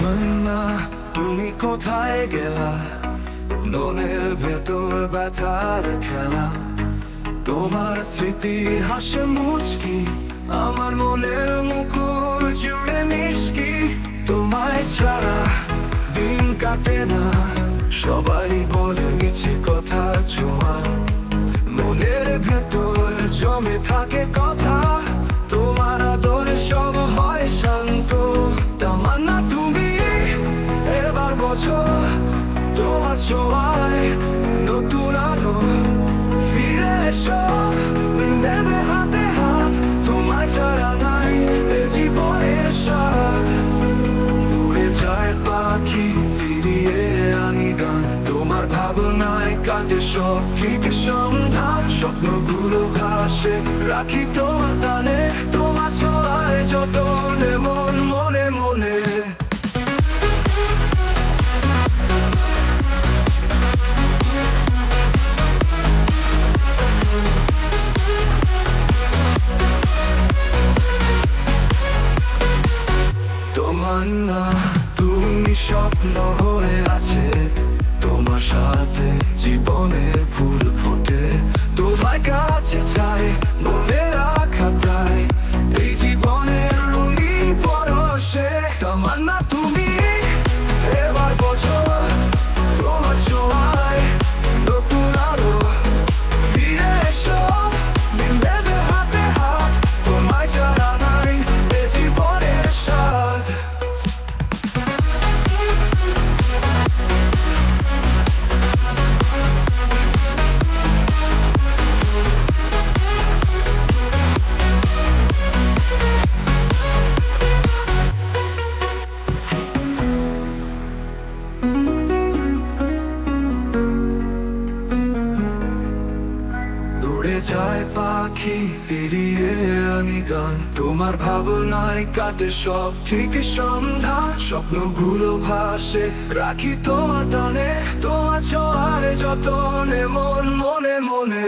তমান্না তুমি কোথায় গেলা, মনের ভেতর ব্যথার খেলা। তোমার স্মৃতি হাসে মুচকি, আমার মনের মুকুর জুড়ে মিষ্টি। তোমায় ছাড়া দিন কাটে না, সবাই বলে মিছে কথা ছোঁয়া। মনের ভেতর জমে থাকে কথা, তোমার আদরে সব হয় শান্ত। তামান্না তুমি এবার বোঝো, তোমার ছোঁয়ায় নতুন আলো। ফিরে এসো, দেবে হাতে হাত, তোমায় ছাড়া নাই এ জীবনের স্বাদ। উড়ে যায় পাখি, ফিরিয়ে আনি গান, তোমার ভাবনায় কাটে সব ঠিক সন্ধান। স্বপ্নগুলো ভাসে রাখি তোমার টানে, তোমার ছোঁয়ায় যতনে মন মনে মনে। তমান্না তুমি স্বপ্ন হয়ে আছে, তোমার সাথে জীবনের ফুল ফোটে। তোমার কাছে চাই মনে রাখা তাই, এই জীবনের রঙিন পরশে। তমান্না তুমি এবার বোঝো, তোমার ছোঁয়ায় নতুন আলো। ফিরে এসো, দেবে হাতে হাত, তোমায় ছাড়া নাই এ জীবনের স্বাদ। উড়ে যায় পাখি, ফিরিয়ে আনি গান, তোমার ভাবনায় কাটে সব ঠিক সন্ধ্যা। স্বপ্নগুলো ভাসে রাখি তোমার টানে, তোমার ছোঁয়ায় যতনে মন মনে মনে।